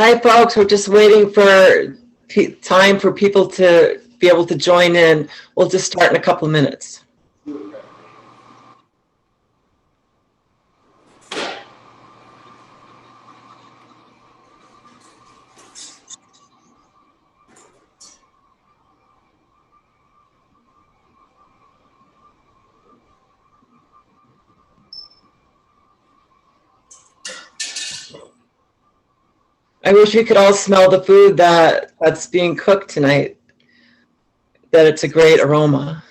Hi, folks. We're just waiting for time for people to be able to join in. We'll just start in a couple of minutes. I wish we could all smell the food that's being cooked tonight, that it's a great aroma.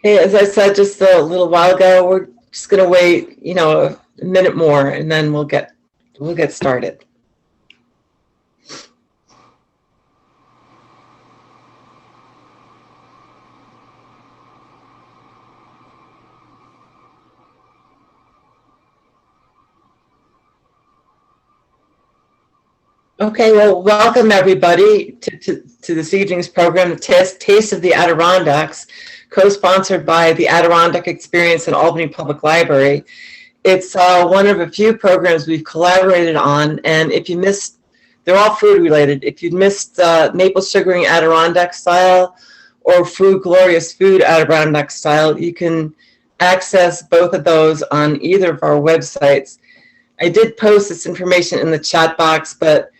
Hey, as I said just a little while ago, we're just going to wait, a minute more, and then we'll get started. Okay, well, welcome everybody to this evening's program, the Taste of the Adirondacks, co-sponsored by the Adirondack Experience and Albany Public Library. It's one of a few programs we've collaborated on, and if you missed, they're all food related. If you missed Maple Sugaring Adirondack Style or Food Glorious Food Adirondack Style, you can access both of those on either of our websites. I did post this information in the chat box, but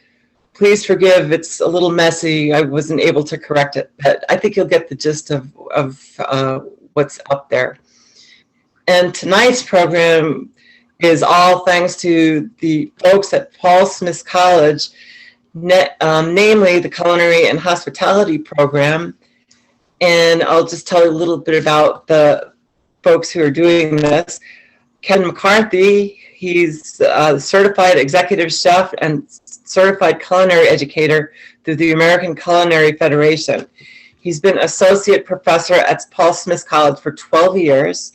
please forgive, it's a little messy. I wasn't able to correct it, but I think you'll get the gist of what's up there. And tonight's program is all thanks to the folks at Paul Smith College, namely the Culinary and Hospitality Program. And I'll just tell you a little bit about the folks who are doing this. Ken McCarthy, he's a certified executive chef and certified culinary educator through the American Culinary Federation. He's been associate professor at Paul Smith College for 12 years,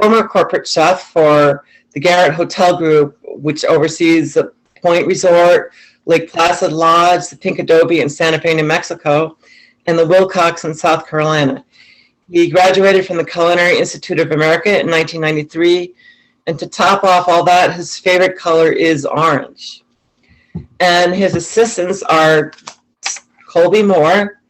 former corporate chef for the Garrett Hotel Group, which oversees the Point Resort, Lake Placid Lodge, the Pink Adobe in Santa Fe, New Mexico, and the Wilcox in South Carolina. He graduated from the Culinary Institute of America in 1993, and to top off all that, his favorite color is orange. And his assistants are Colby Moore,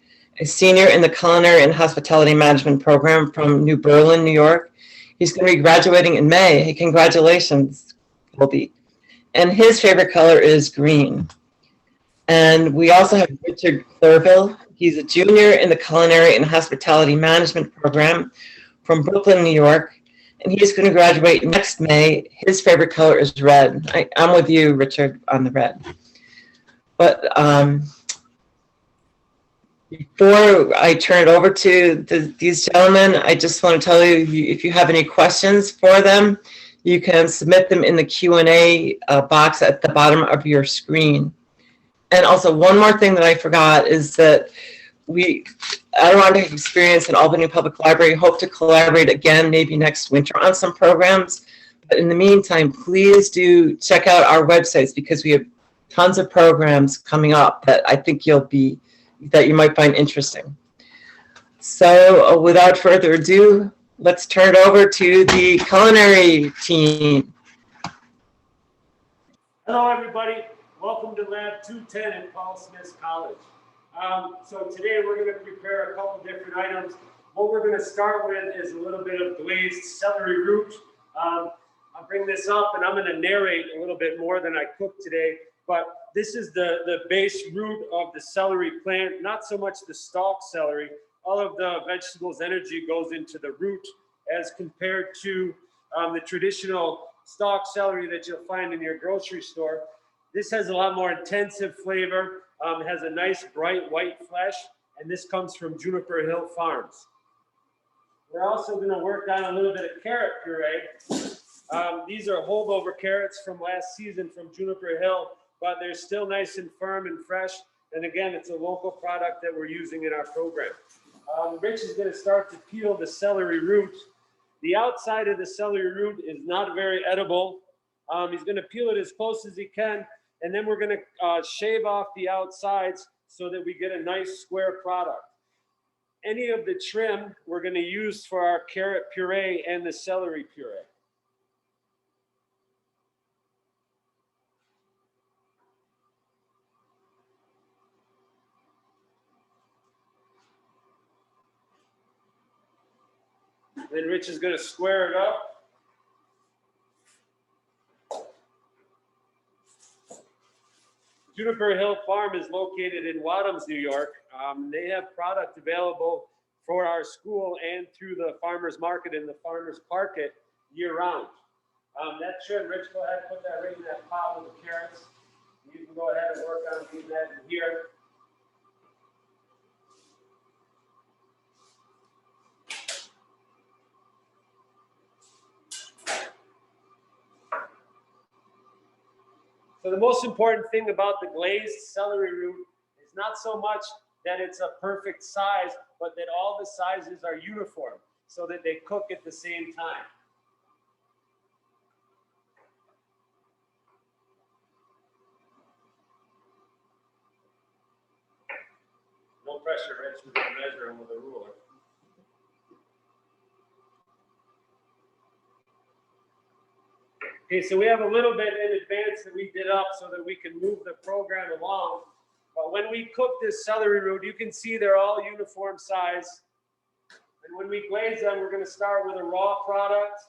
a senior in the Culinary and Hospitality Management Program from New Berlin, New York. He's going to be graduating in May. Hey, congratulations, Colby. And his favorite color is green. And we also have Richard Clerville. He's a junior in the Culinary and Hospitality Management Program from Brooklyn, New York. And he's going to graduate next May. His favorite color is red. I'm with you, Richard, on the red. But before I turn it over to these gentlemen, I just want to tell you, if you have any questions for them, you can submit them in the Q&A box at the bottom of your screen. And also, one more thing that I forgot is that Adirondack Experience and Albany Public Library hope to collaborate again, maybe next winter, on some programs. But in the meantime, please do check out our websites, because we have tons of programs coming up that I think you might find interesting. So without further ado, let's turn it over to the culinary team. Hello, everybody. Welcome to Lab 210 at Paul Smith College. So today we're going to prepare a couple different items. What we're going to start with is a little bit of glazed celery root. I'll bring this up and I'm going to narrate a little bit more than I cooked today, but this is the base root of the celery plant, not so much the stalk celery. All of the vegetable's energy goes into the root as compared to the traditional stalk celery that you'll find in your grocery store. This has a lot more intensive flavor, has a nice bright white flesh, and this comes from Juniper Hill Farms. We're also going to work on a little bit of carrot puree. These are holdover carrots from last season from Juniper Hill, but they're still nice and firm and fresh. And again, it's a local product that we're using in our program. Rich is going to start to peel the celery root. The outside of the celery root is not very edible. He's going to peel it as close as he can, and then we're going to shave off the outsides so that we get a nice square product. Any of the trim we're going to use for our carrot puree and the celery puree. Then Rich is going to square it up. Juniper Hill Farm is located in Wadhams, New York. They have product available for our school and through the farmers market and the farmers market year round. That trim, Rich, go ahead and put that right in that pot with the carrots. You can go ahead and work on getting that in here. So the most important thing about the glazed celery root is not so much that it's a perfect size, but that all the sizes are uniform so that they cook at the same time. No pressure, Rich, we're going to measure them with a ruler. Okay, so we have a little bit in advance that we did up so that we can move the program along. But when we cook this celery root, you can see they're all uniform size. And when we glaze them, we're going to start with a raw product.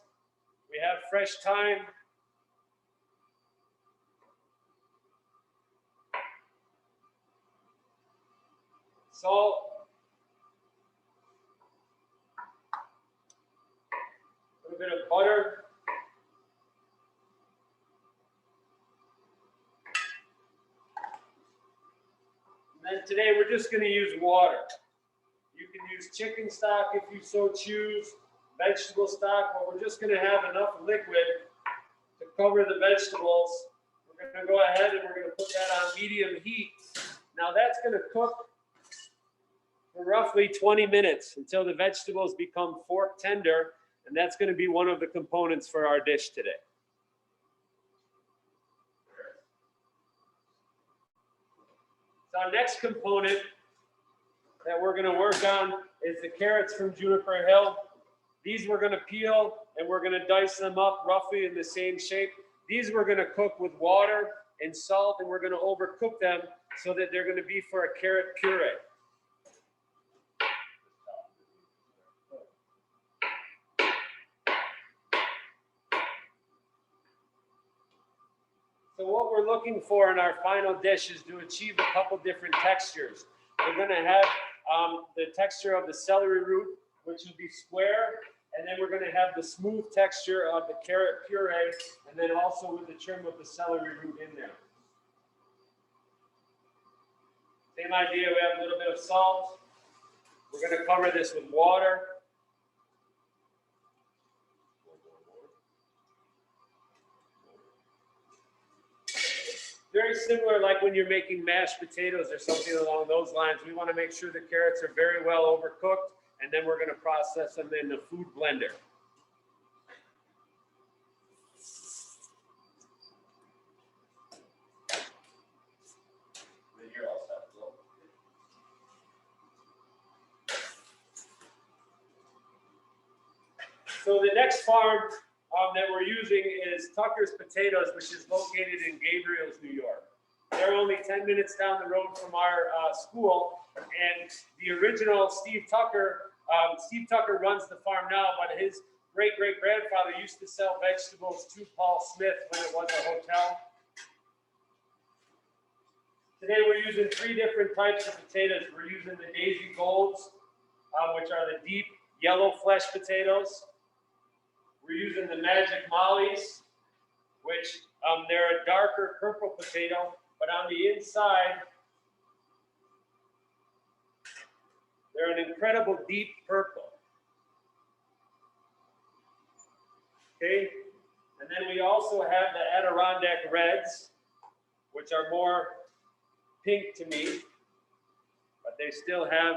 We have fresh thyme. Salt. A little bit of butter. And today we're just going to use water. You can use chicken stock if you so choose, vegetable stock, but we're just going to have enough liquid to cover the vegetables. We're going to go ahead and we're going to put that on medium heat. Now that's going to cook for roughly 20 minutes until the vegetables become fork tender, and that's going to be one of the components for our dish today. So our next component that we're going to work on is the carrots from Juniper Hill. These we're going to peel and we're going to dice them up roughly in the same shape. These we're going to cook with water and salt, and we're going to overcook them so that they're going to be for a carrot puree. So what we're looking for in our final dish is to achieve a couple different textures. We're going to have the texture of the celery root, which will be square, and then we're going to have the smooth texture of the carrot puree, and then also with the trim of the celery root in there. Same idea, we have a little bit of salt. We're going to cover this with water. Very similar like when you're making mashed potatoes or something along those lines. We want to make sure the carrots are very well overcooked, and then we're going to process them in the food blender. So the next farm that we're using is Tucker's Potatoes, which is located in Gabriels, New York. They're only 10 minutes down the road from our school, and the original Steve Tucker runs the farm now, but his great-great-grandfather used to sell vegetables to Paul Smith when it was a hotel. Today we're using 3 different types of potatoes. We're using the Daisy Golds, which are the deep yellow flesh potatoes. We're using the Magic Mollies, which they're a darker purple potato, but on the inside, they're an incredible deep purple. Okay, and then we also have the Adirondack Reds, which are more pink to me, but they still have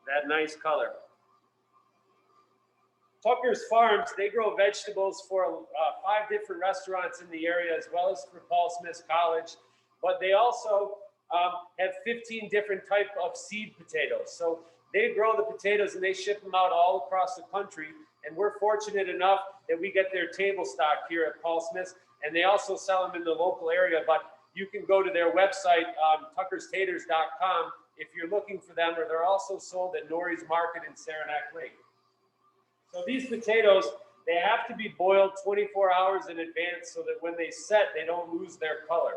that nice color. Tucker's Farms, they grow vegetables for 5 different restaurants in the area, as well as for Paul Smith College. But they also have 15 different types of seed potatoes. So they grow the potatoes and they ship them out all across the country. And we're fortunate enough that we get their table stock here at Paul Smith's. And they also sell them in the local area. But you can go to their website, tuckerstaters.com, if you're looking for them, or they're also sold at Norrie's Market in Saranac Lake. So these potatoes, they have to be boiled 24 hours in advance so that when they set, they don't lose their color.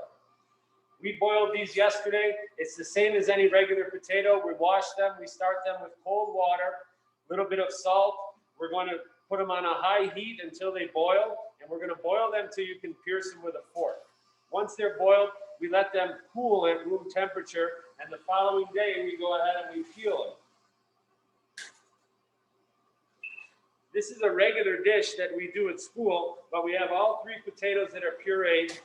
We boiled these yesterday. It's the same as any regular potato. We wash them. We start them with cold water, a little bit of salt. We're going to put them on a high heat until they boil, and we're going to boil them till you can pierce them with a fork. Once they're boiled, we let them cool at room temperature, and the following day we go ahead and we peel them. This is a regular dish that we do at school, but we have all 3 potatoes that are pureed.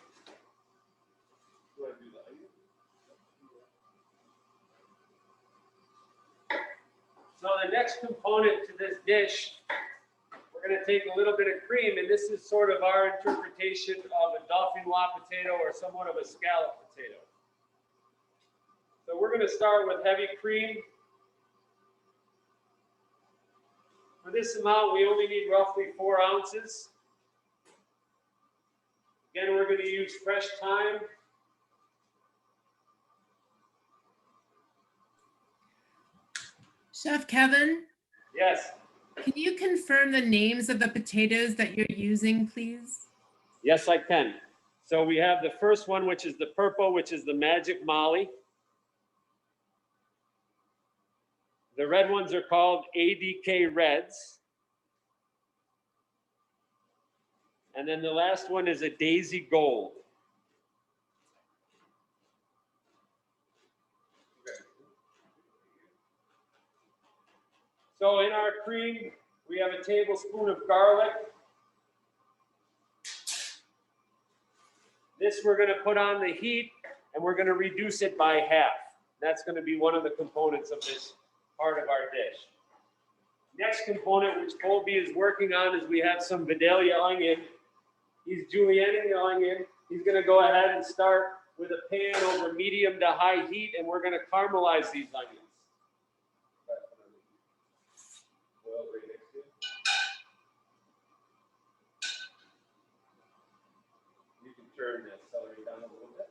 So the next component to this dish, we're going to take a little bit of cream, and this is sort of our interpretation of a dauphinoise potato or somewhat of a scallop potato. So we're going to start with heavy cream. For this amount, we only need roughly 4 ounces. Again, we're going to use fresh thyme. Chef Kevin? Yes. Can you confirm the names of the potatoes that you're using, please? Yes, I can. So we have the first one, which is the purple, which is the Magic Molly. The red ones are called ADK Reds. And then the last one is a Daisy Gold. So in our cream, we have a tablespoon of garlic. This we're going to put on the heat, and we're going to reduce it by half. That's going to be one of the components of this part of our dish. Next component, which Colby is working on, is we have some Vidalia onion. He's julienning the onion. He's going to go ahead and start with a pan over medium to high heat, and we're going to caramelize these onions. You can turn that celery down a little bit.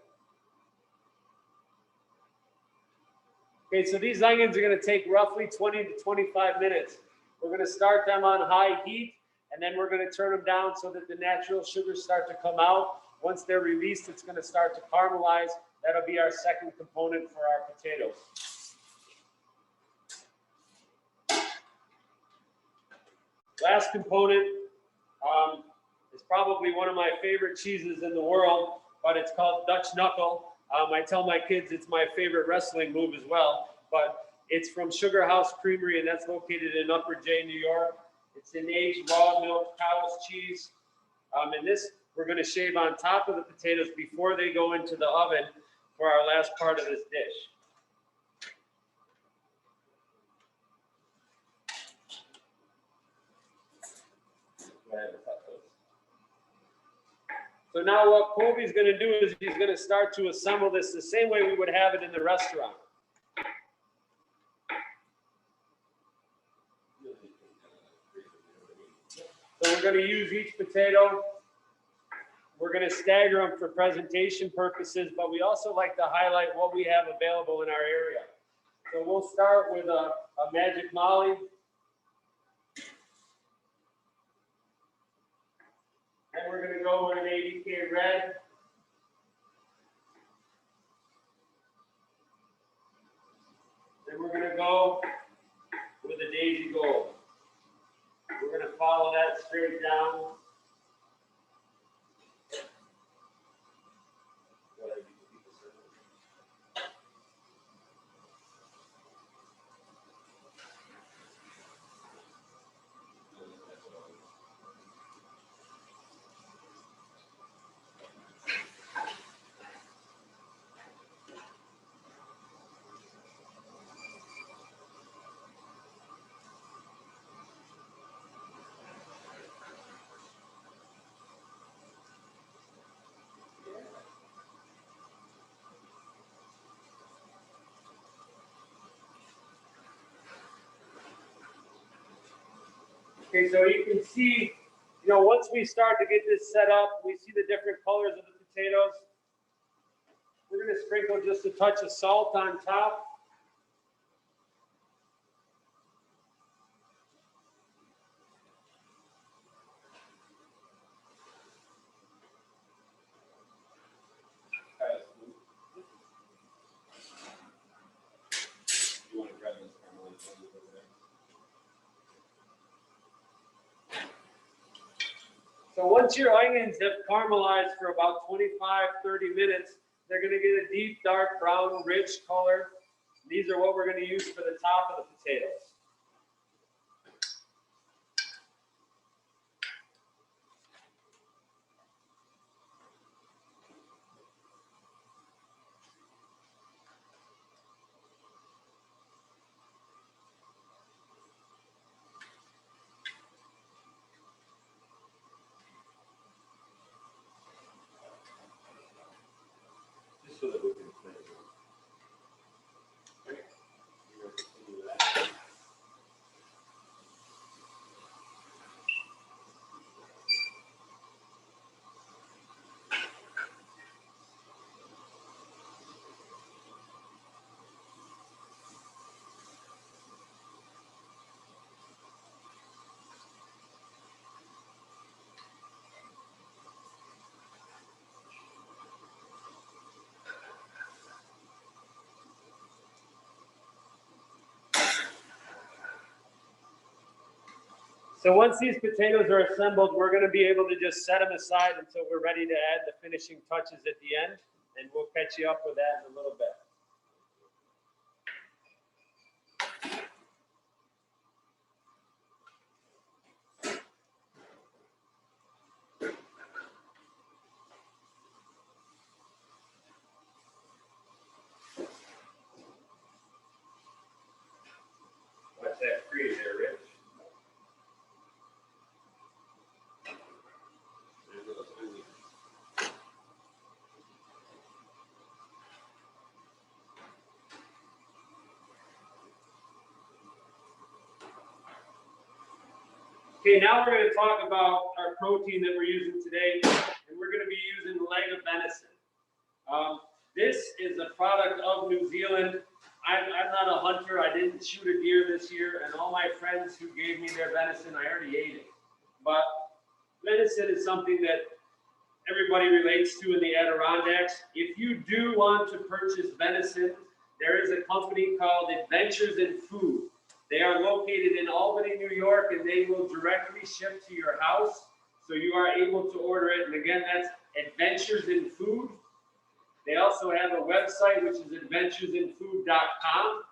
Okay, so these onions are going to take roughly 20 to 25 minutes. We're going to start them on high heat, and then we're going to turn them down so that the natural sugars start to come out. Once they're released, it's going to start to caramelize. That'll be our second component for our potatoes. Last component is probably one of my favorite cheeses in the world, but it's called Dutch Knuckle. I tell my kids it's my favorite wrestling move as well, but it's from Sugar House Creamery, and that's located in Upper J, New York. It's an aged raw milk cow's cheese. And this we're going to shave on top of the potatoes before they go into the oven for our last part of this dish. Go ahead and cut those. So now what Colby's going to do is he's going to start to assemble this the same way we would have it in the restaurant. So we're going to use each potato. We're going to stagger them for presentation purposes, but we also like to highlight what we have available in our area. So we'll start with a Magic Molly. Then we're going to go with an ADK Red. Then we're going to go with a Daisy Gold. We're going to follow that straight down. Okay, so you can see, you know, once we start to get this set up, we see the different colors of the potatoes. We're going to sprinkle just a touch of salt on top. So once your onions have caramelized for about 25-30 minutes, they're going to get a deep, dark brown, rich color. These are what we're going to use for the top of the potatoes. Just so that we can finish it. So once these potatoes are assembled, we're going to be able to just set them aside until we're ready to add the finishing touches at the end, and we'll catch you up with that in a little bit. What's that free there, Rich? Okay, now we're going to talk about our protein that we're using today, and we're going to be using leg of venison. This is a product of New Zealand. I'm not a hunter. I didn't shoot a deer this year, and all my friends who gave me their venison, I already ate it. But venison is something that everybody relates to in the Adirondacks. If you do want to purchase venison, there is a company called Adventures in Food. They are located in Albany, New York, and they will directly ship to your house. So you are able to order it. And again, that's Adventures in Food. They also have a website, which is adventuresinfood.com.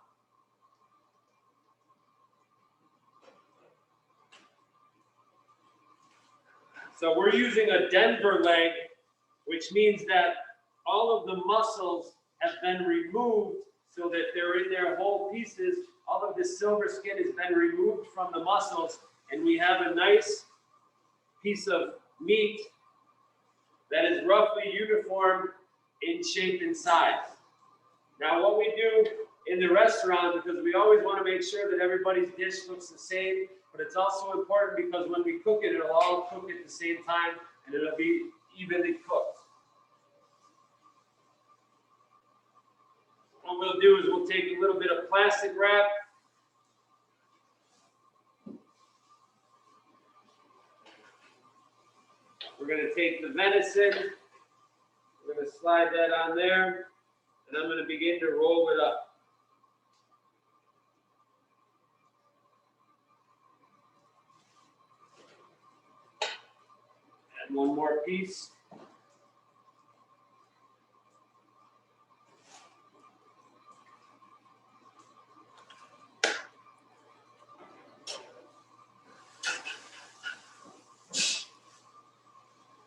So we're using a Denver leg, which means that all of the muscles have been removed so that they're in their whole pieces. All of the silver skin has been removed from the muscles, and we have a nice piece of meat that is roughly uniform in shape and size. Now, what we do in the restaurant, because we always want to make sure that everybody's dish looks the same, but it's also important because when we cook it, it'll all cook at the same time, and it'll be evenly cooked. What we'll do is we'll take a little bit of plastic wrap. We're going to take the venison. We're going to slide that on there, and I'm going to begin to roll it up. Add one more piece.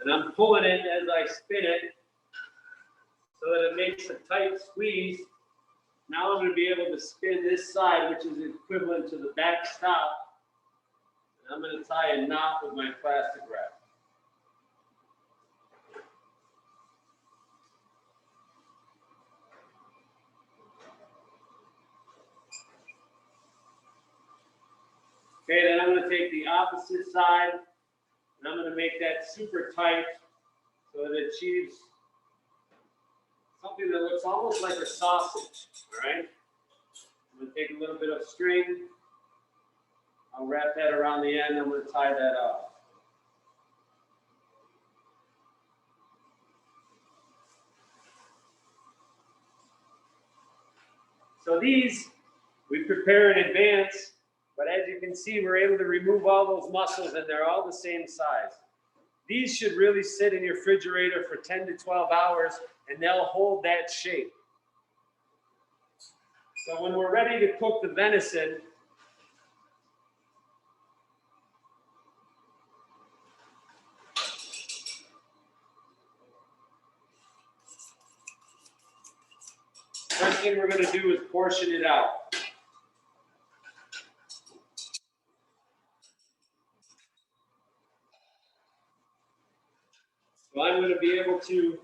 And I'm pulling it as I spin it so that it makes a tight squeeze. Now I'm going to be able to spin this side, which is equivalent to the back stop. And I'm going to tie a knot with my plastic wrap. Okay, then I'm going to take the opposite side and I'm going to make that super tight so that it achieves something that looks almost like a sausage. All right, I'm going to take a little bit of string. I'll wrap that around the end. I'm going to tie that up. So these we prepare in advance, but as you can see, we're able to remove all those muscles and they're all the same size. These should really sit in your refrigerator for 10 to 12 hours and they'll hold that shape. So when we're ready to cook the venison, first thing we're going to do is portion it out. So I'm going to be able to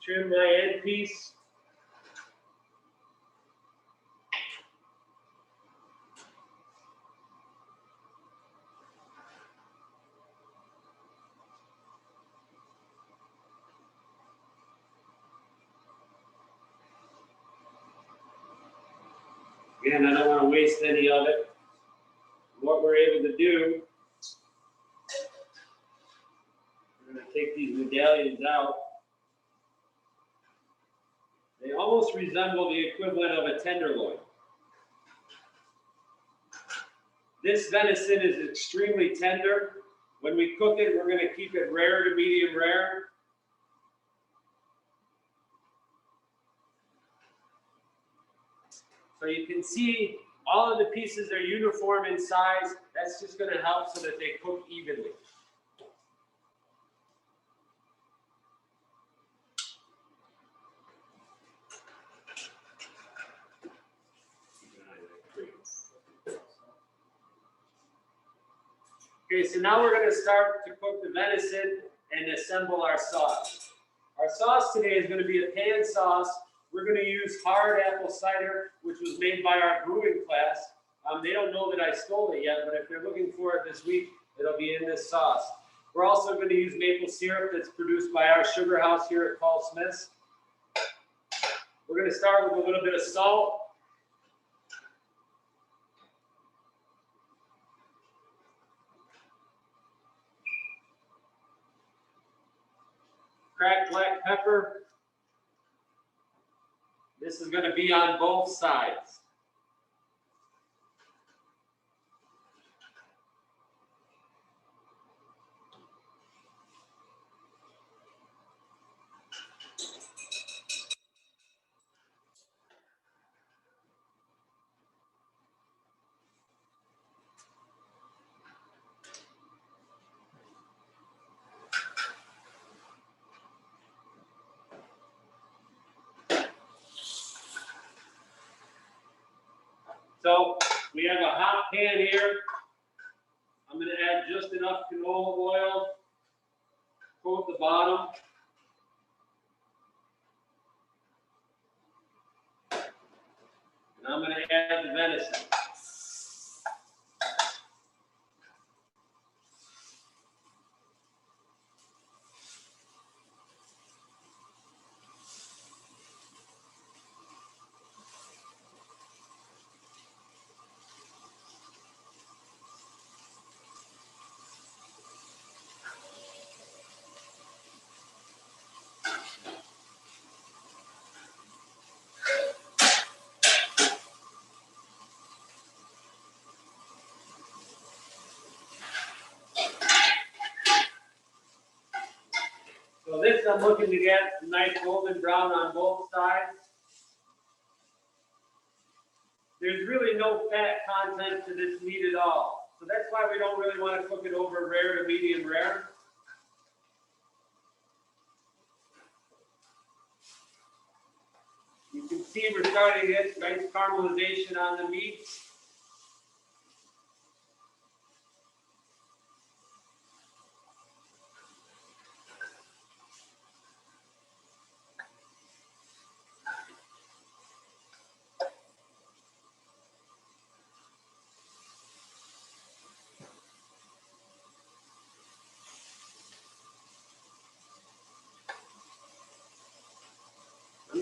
trim my end piece. Again, I don't want to waste any of it. What we're able to do, we're going to take these medallions out. They almost resemble the equivalent of a tenderloin. This venison is extremely tender. When we cook it, we're going to keep it rare to medium rare. So you can see all of the pieces are uniform in size. That's just going to help so that they cook evenly. Okay, so now we're going to start to cook the venison and assemble our sauce. Our sauce today is going to be a pan sauce. We're going to use hard apple cider, which was made by our brewing class. They don't know that I stole it yet, but if they're looking for it this week, it'll be in this sauce. We're also going to use maple syrup that's produced by our sugar house here at Paul Smith's. We're going to start with a little bit of salt. Cracked black pepper. This is going to be on both sides. So we have a hot pan here. I'm going to add just enough canola oil, coat the bottom. And I'm going to add the venison. So this I'm looking to get a nice golden brown on both sides. There's really no fat content to this meat at all. So that's why we don't really want to cook it over rare to medium rare. You can see we're starting to get nice caramelization on the meat.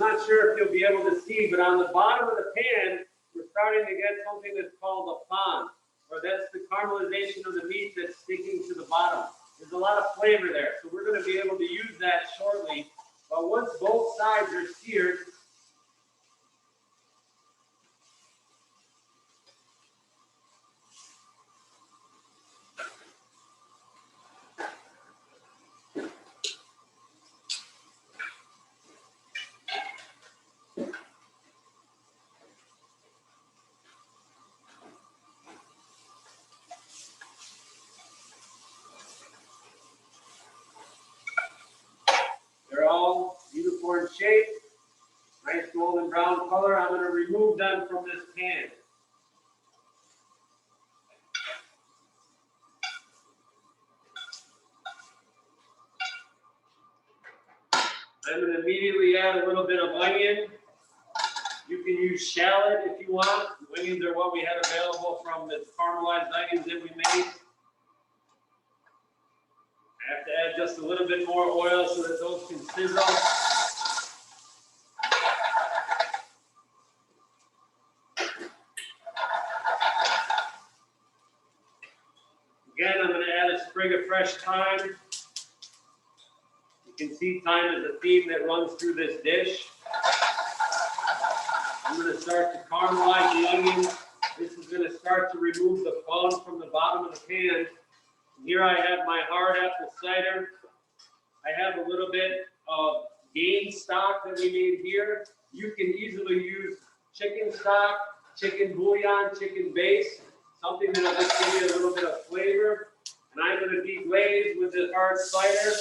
not sure if you'll be able to see, but on the bottom of the pan, we're starting to get something that's called a fond, or that's the caramelization of the meat that's sticking to the bottom. There's a lot of flavor there, so we're going to be able to use that shortly. But once both sides are seared, they're all uniform shape, nice golden brown color. I'm going to remove them from this pan. I'm going to immediately add a little bit of onion. You can use shallot if you want. Onions are what we had available from the caramelized onions that we made. I have to add just a little bit more oil so that those can sizzle. Again, I'm going to add a sprig of fresh thyme. You can see thyme is a theme that runs through this dish. I'm going to start to caramelize the onions. This is going to start to remove the foam from the bottom of the pan. Here I have my hard apple cider. I have a little bit of game stock that we made here. You can easily use chicken stock, chicken bouillon, chicken base, something that will just give you a little bit of flavor. And I'm going to deglaze with the hard cider.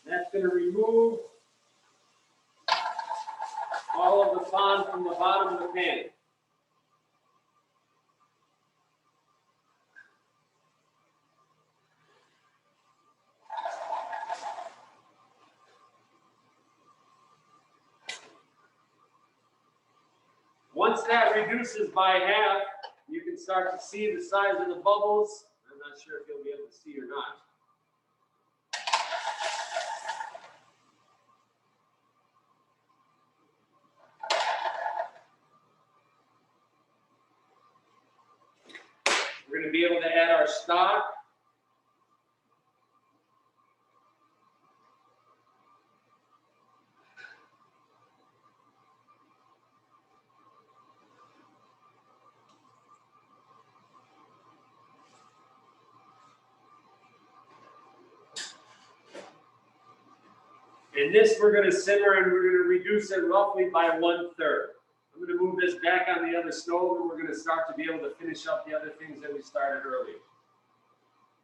That's going to remove all of the fond from the bottom of the pan. Once that reduces by half, you can start to see the size of the bubbles. I'm not sure if you'll be able to see or not. We're going to be able to add our stock. And this we're going to simmer and we're going to reduce it roughly by 1/3. I'm going to move this back on the other stove and we're going to start to be able to finish up the other things that we started earlier.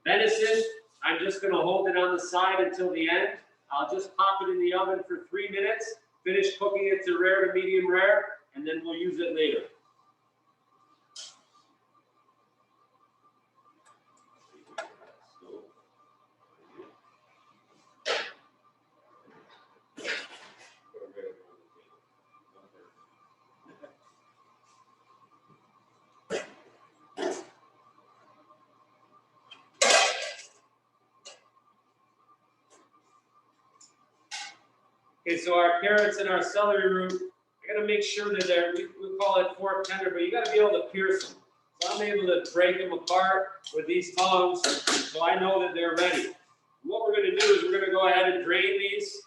Venison, I'm just going to hold it on the side until the end. I'll just pop it in the oven for 3 minutes, finish cooking it to rare to medium rare, and then we'll use it later. Okay, so our carrots and our celery root, I gotta make sure that they're, we call it fork tender, but you gotta be able to pierce them. So I'm able to break them apart with these tongs, so I know that they're ready. And what we're gonna do is we're gonna go ahead and drain these.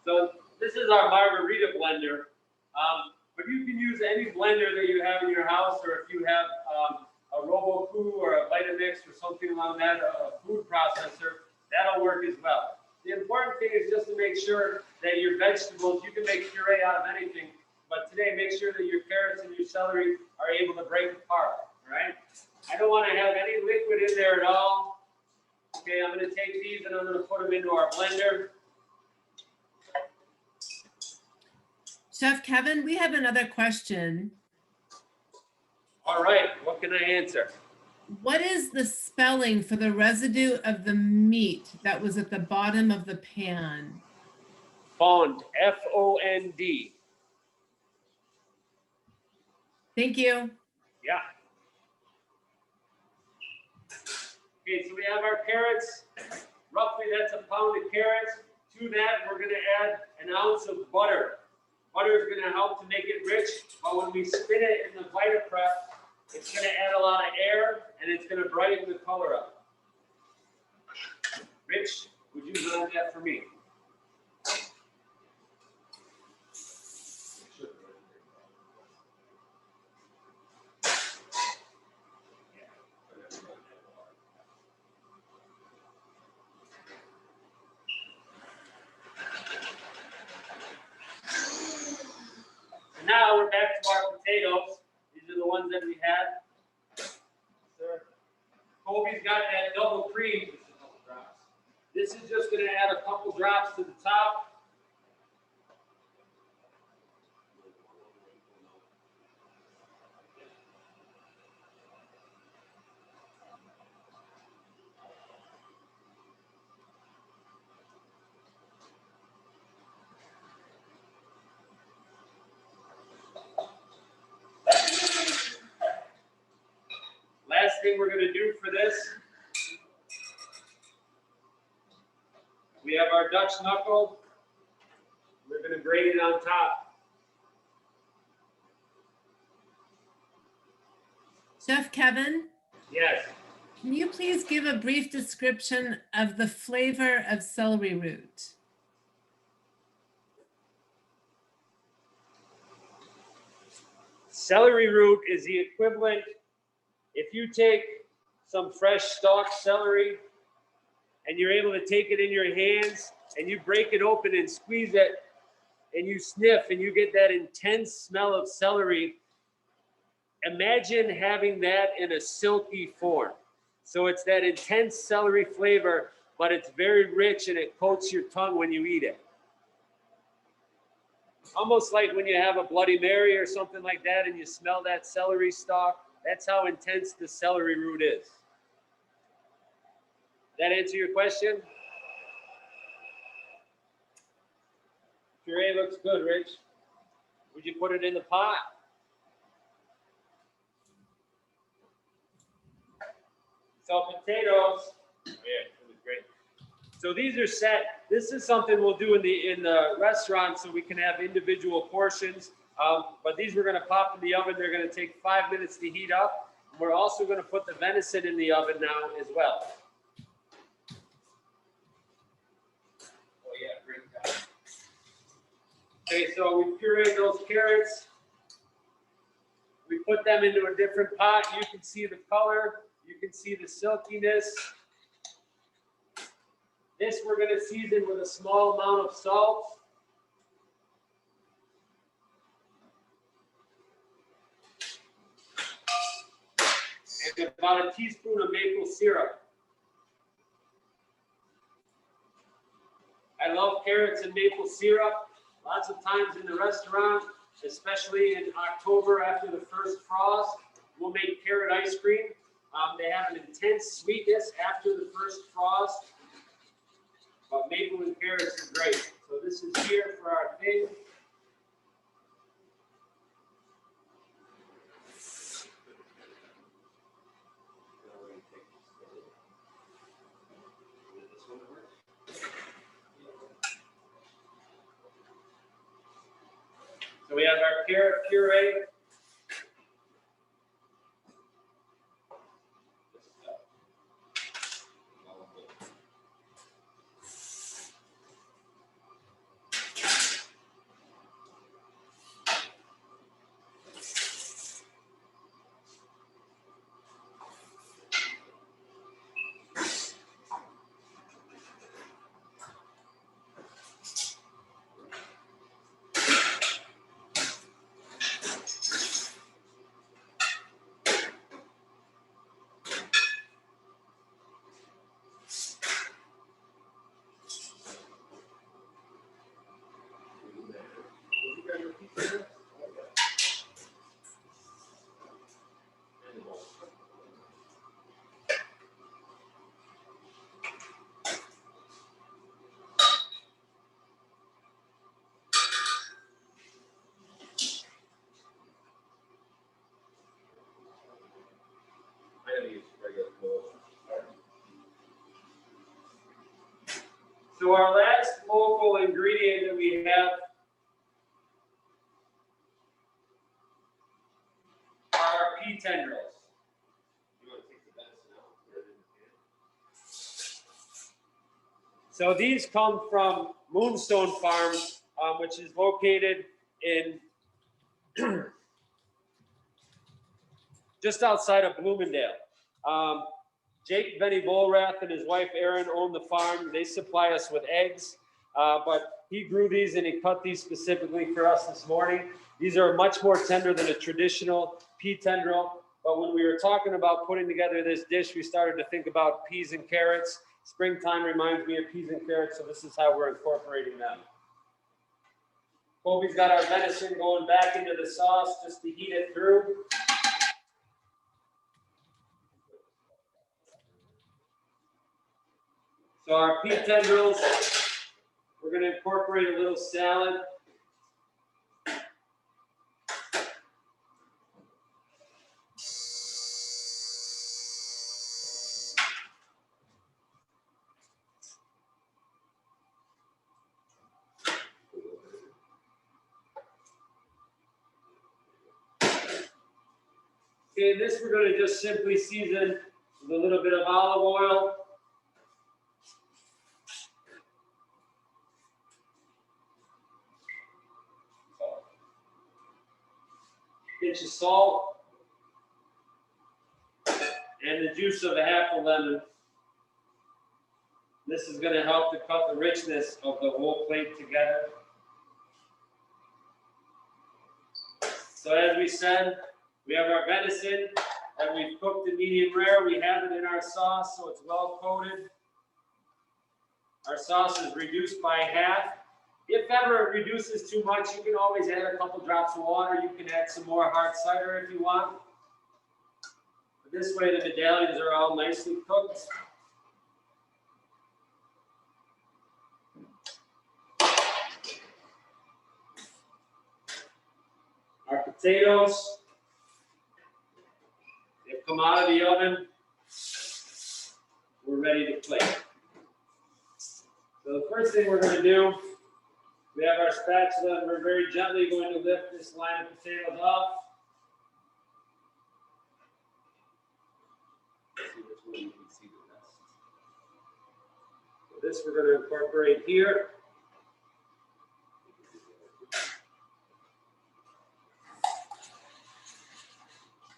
So this is our margarita blender, but you can use any blender that you have in your house, or if you have a Robopoo or a Vitamix or something along that, a food processor, that'll work as well. The important thing is just to make sure that your vegetables, you can make puree out of anything, but today make sure that your carrots and your celery are able to break apart, all right? I don't want to have any liquid in there at all. Okay, I'm going to take these and I'm going to put them into our blender. Chef Kevin, we have another question. All right, what can I answer? What is the spelling for the residue of the meat that was at the bottom of the pan? Fond, F-O-N-D. Thank you. Yeah. Okay, so we have our carrots. Roughly, that's a pound of carrots. To that, we're going to add an ounce of butter. Butter is going to help to make it rich, but when we spin it in the Vita Prep, it's going to add a lot of air, and it's going to brighten the color up. Rich, would you blend that for me? Now we're back to our potatoes. These are the ones that we had. Sir, Kobe's got that double cream. This is just going to add a couple drops to the top. Last thing we're going to do for this, we have our Dutch knuckle. We're going to grate it on top. Chef Kevin, Yes. can you please give a brief description of the flavor of celery root? Celery root is the equivalent. If you take some fresh stalked celery and you're able to take it in your hands and you break it open and squeeze it and you sniff and you get that intense smell of celery, imagine having that in a silky form. So it's that intense celery flavor, but it's very rich and it coats your tongue when you eat it. Almost like when you have a Bloody Mary or something like that and you smell that celery stalk. That's how intense the celery root is. That answer your question? Puree looks good, Rich. Would you put it in the pot? So potatoes, yeah, it was great. So these are set. This is something we'll do in the restaurant so we can have individual portions. But these we're going to pop in the oven. They're going to take 5 minutes to heat up. We're also going to put the venison in the oven now as well. Oh yeah, great job. Okay, so we pureed those carrots. We put them into a different pot. You can see the color. You can see the silkiness. This we're going to season with a small amount of salt. And about a teaspoon of maple syrup. I love carrots and maple syrup. Lots of times in the restaurant, especially in October after the first frost, we'll make carrot ice cream. They have an intense sweetness after the first frost, but maple and carrots are great. So this is here for our thing. So we have our carrot puree. So these come from Moonstone Farm, which is located in just outside of Bloomingdale. Jake Benny Volrath and his wife Erin own the farm. They supply us with eggs, but he grew these and he cut these specifically for us this morning. These are much more tender than a traditional pea tendril, but when we were talking about putting together this dish, we started to think about peas and carrots. Springtime reminds me of peas and carrots, so this is how we're incorporating them. Colby's got our venison going back into the sauce just to heat it through. So our pea tendrils, we're going to incorporate a little salad. Okay, this we're going to just simply season with a little bit of olive oil. Pinch of salt, and the juice of a half a lemon. This is going to help to cut the richness of the whole plate together. So as we said, we have our venison that we've cooked in medium rare. We have it in our sauce, so it's well coated. Our sauce is reduced by half. If ever it reduces too much, you can always add a couple drops of water. You can add some more hard cider if you want. But this way the medallions are all nicely cooked. Our potatoes, they've come out of the oven. We're ready to plate. So the first thing we're going to do, we have our spatula and we're very gently going to lift this line of potatoes off. See which one you can see the best. So this we're going to incorporate here.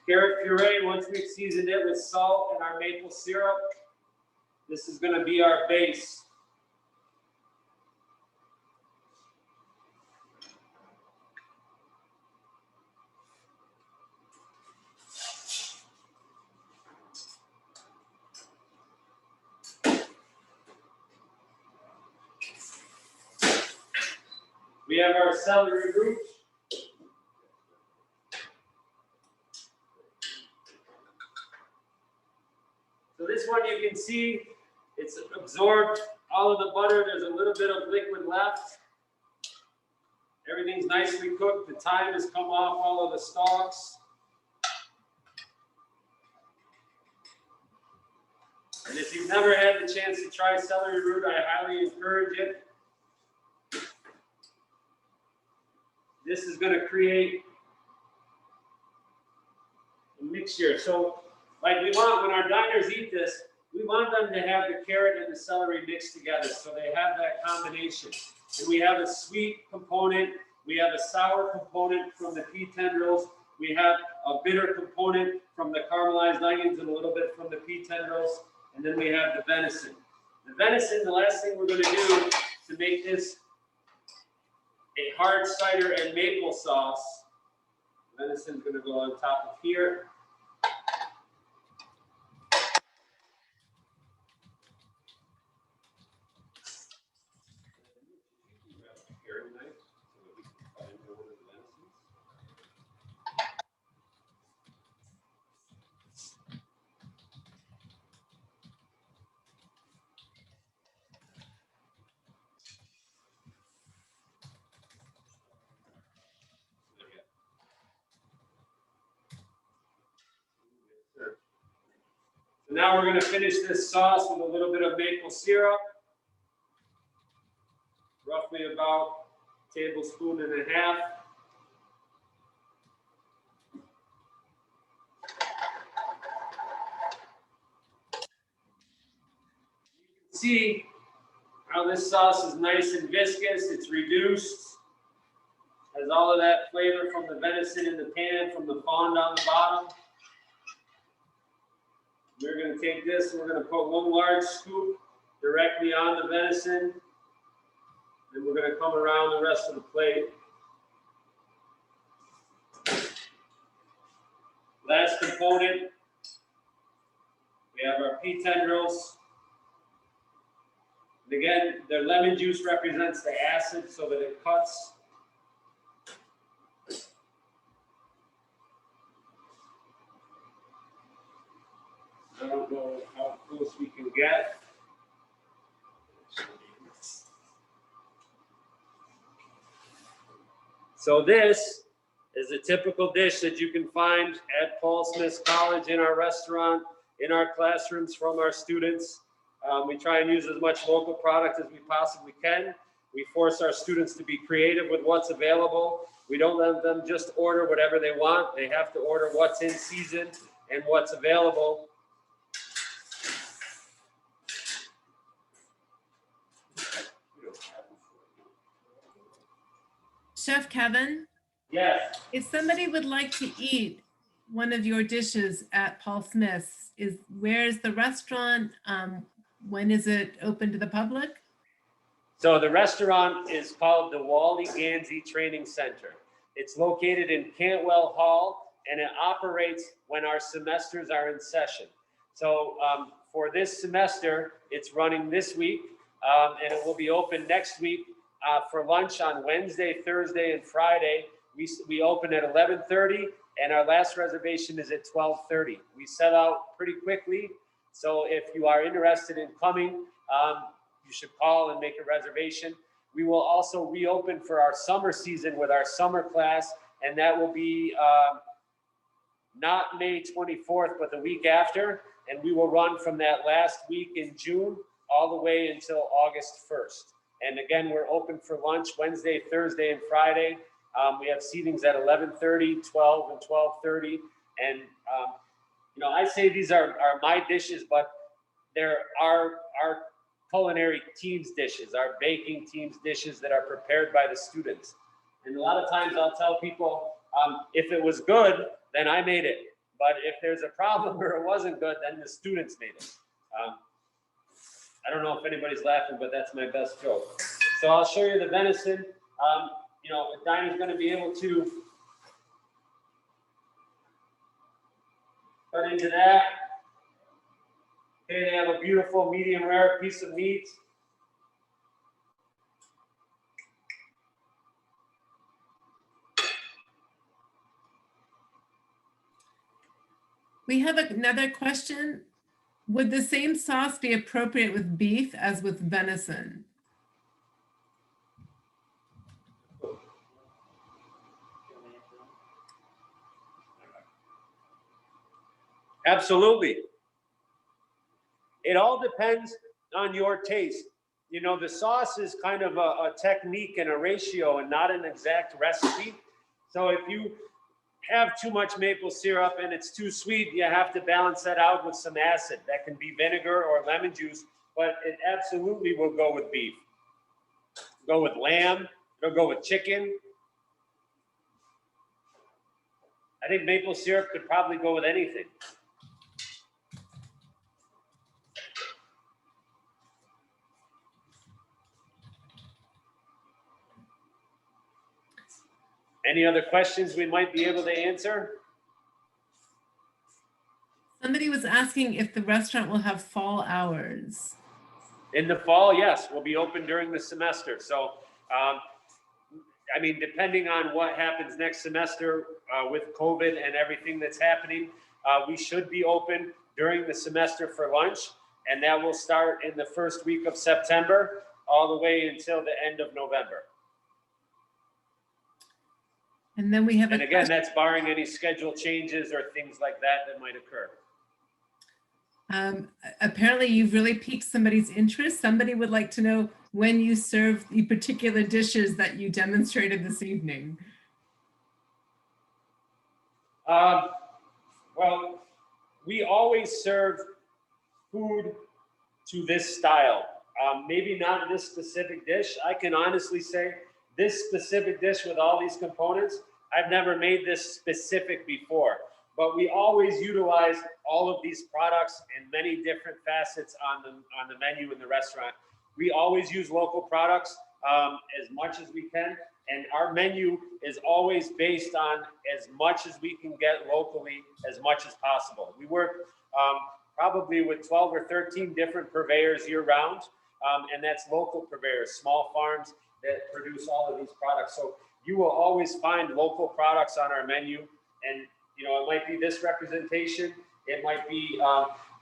Carrot puree, once we've seasoned it with salt and our maple syrup, this is going to be our base. We have our celery root. So this one you can see, it's absorbed all of the butter. There's a little bit of liquid left. Everything's nicely cooked. The thyme has come off all of the stalks. And if you've never had the chance to try celery root, I highly encourage it. This is going to create a mixture. So like we want, when our diners eat this, we want them to have the carrot and the celery mixed together so they have that combination. And we have a sweet component, we have a sour component from the pea tendrils, we have a bitter component from the caramelized onions and a little bit from the pea tendrils, and then we have the venison. The venison, the last thing we're going to do to make this a hard cider and maple sauce, venison's going to go on top of here. So now we're going to finish this sauce with a little bit of maple syrup, roughly about a tablespoon and a half. You can see Now this sauce is nice and viscous, it's reduced. Has all of that flavor from the venison in the pan, from the fond on the bottom. We're gonna take this and we're gonna put one large scoop directly on the venison. And we're gonna come around the rest of the plate. Last component, we have our pea tendrils. And again, the lemon juice represents the acid so that it cuts. I don't know how close we can get. So this is a typical dish that you can find at Paul Smith College, in our restaurant, in our classrooms from our students. We try and use as much local product as we possibly can. We force our students to be creative with what's available. We don't let them just order whatever they want. They have to order what's in season and what's available. Chef Kevin, Yes. if somebody would like to eat one of your dishes at Paul Smith's, where's the restaurant? When is it open to the public? So the restaurant is called the Wally Gansey Training Center. It's located in Cantwell Hall, and it operates when our semesters are in session. So for this semester, it's running this week, and it will be open next week for lunch on Wednesday, Thursday, and Friday. We open at 11:30, and our last reservation is at 12:30. We sell out pretty quickly, so if you are interested in coming, you should call and make a reservation. We will also reopen for our summer season with our summer class, and that will be not May 24th, but the week after, and we will run from that last week in June all the way until August 1st. And again, we're open for lunch Wednesday, Thursday, and Friday. We have seatings at 11:30, 12, and 12:30. And, I say these are my dishes, but there are our culinary team's dishes, our baking team's dishes that are prepared by the students. And a lot of times I'll tell people, if it was good, then I made it. But if there's a problem or it wasn't good, then the students made it. I don't know if anybody's laughing, but that's my best joke. So I'll show you the venison. Dinah's going to be able to cut into that. Okay, they have a beautiful medium rare piece of meat. We have another question. Would the same sauce be appropriate with beef as with venison? Absolutely. It all depends on your taste. The sauce is kind of a technique and a ratio and not an exact recipe. So if you have too much maple syrup and it's too sweet, you have to balance that out with some acid. That can be vinegar or lemon juice, but it absolutely will go with beef. Go with lamb, it'll go with chicken. I think maple syrup could probably go with anything. Any other questions we might be able to answer? Somebody was asking if the restaurant will have fall hours. In the fall, yes, we'll be open during the semester. So, depending on what happens next semester with COVID and everything that's happening, we should be open during the semester for lunch, and that will start in the first week of September all the way until the end of November. And then we have And again, that's barring any schedule changes or things like that might occur. Apparently you've really piqued somebody's interest. Somebody would like to know when you serve the particular dishes that you demonstrated this evening. Well, we always serve food to this style. Maybe not this specific dish. I can honestly say this specific dish with all these components, I've never made this specific before. But we always utilize all of these products and many different facets on the menu in the restaurant. We always use local products as much as we can, and our menu is always based on as much as we can get locally, as much as possible. We work probably with 12 or 13 different purveyors year round, and that's local purveyors, small farms that produce all of these products. So you will always find local products on our menu, and you know, it might be this representation, it might be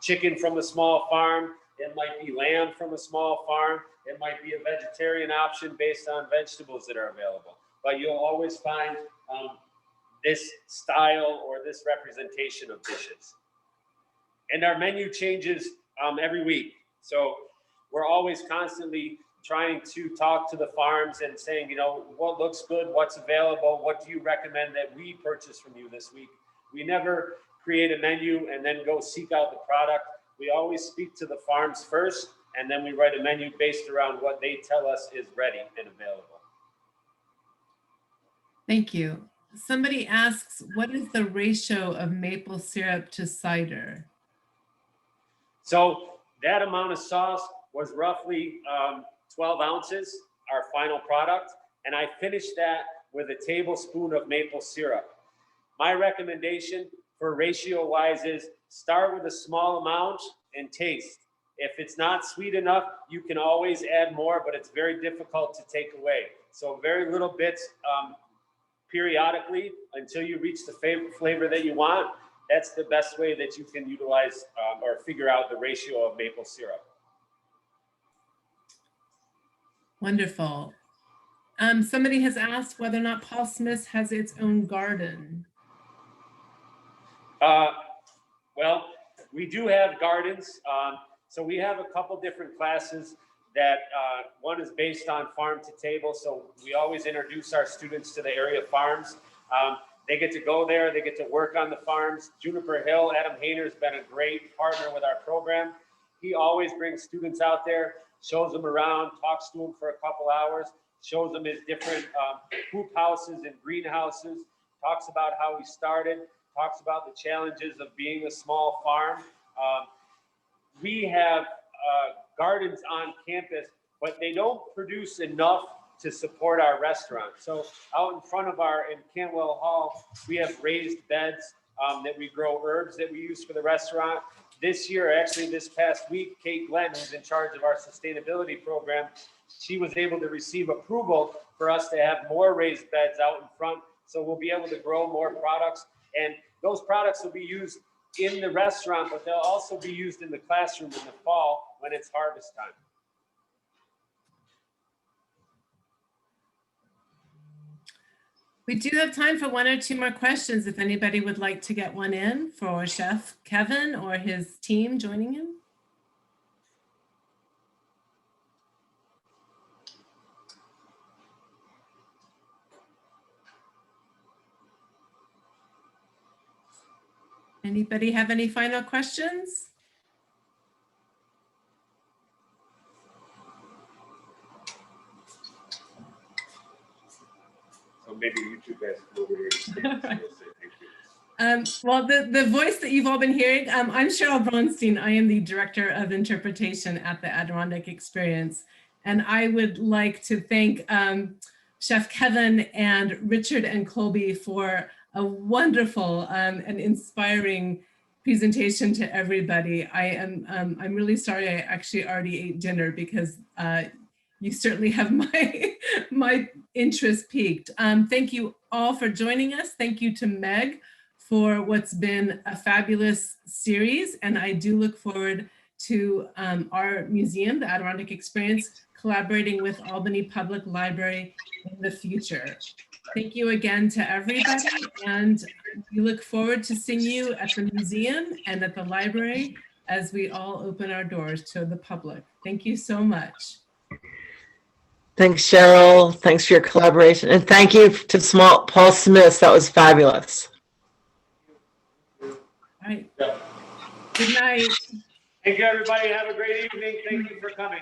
chicken from a small farm, it might be lamb from a small farm, it might be a vegetarian option based on vegetables that are available. But you'll always find this style or this representation of dishes. And our menu changes every week. So we're always constantly trying to talk to the farms and saying, you know, what looks good, what's available, what do you recommend that we purchase from you this week? We never create a menu and then go seek out the product. We always speak to the farms first, and then we write a menu based around what they tell us is ready and available. Thank you. Somebody asks, what is the ratio of maple syrup to cider? So that amount of sauce was roughly 12 ounces, our final product, and I finished that with a tablespoon of maple syrup. My recommendation for ratio wise is start with a small amount and taste. If it's not sweet enough, you can always add more, but it's very difficult to take away. So very little bits periodically until you reach the flavor that you want. That's the best way that you can utilize or figure out the ratio of maple syrup. Wonderful. Somebody has asked whether or not Paul Smith's has its own garden. Well, we do have gardens. So we have a couple different classes that one is based on farm to table. So we always introduce our students to the area farms. They get to go there, they get to work on the farms. Juniper Hill, Adam Hayner's been a great partner with our program. He always brings students out there, shows them around, talks to them for a couple hours, shows them his different hoop houses and greenhouses, talks about how he started, talks about the challenges of being a small farm. We have gardens on campus, but they don't produce enough to support our restaurant. So out in front of in Cantwell Hall, we have raised beds that we grow herbs that we use for the restaurant. This year, actually this past week, Kate Glenn, who's in charge of our sustainability program, she was able to receive approval for us to have more raised beds out in front. So we'll be able to grow more products, and those products will be used in the restaurant, but they'll also be used in the classroom in the fall when it's harvest time. We do have time for one or two more questions if anybody would like to get one in for Chef Kevin or his team joining him. Anybody have any final questions? So maybe you two guys come over here and say thank you. Well, the voice that you've all been hearing, I'm Cheryl Bronstein. I am the Director of Interpretation at the Adirondack Experience. And I would like to thank Chef Kevin and Richard and Colby for a wonderful and inspiring presentation to everybody. I'm really sorry I actually already ate dinner because you certainly have my interest piqued. Thank you all for joining us. Thank you to Meg for what's been a fabulous series. And I do look forward to our museum, the Adirondack Experience, collaborating with Albany Public Library in the future. Thank you again to everybody. And we look forward to seeing you at the museum and at the library as we all open our doors to the public. Thank you so much. Thanks, Cheryl. Thanks for your collaboration. And thank you to Paul Smith. That was fabulous. All right. Good night. Thank you, everybody. Have a great evening. Thank you for coming.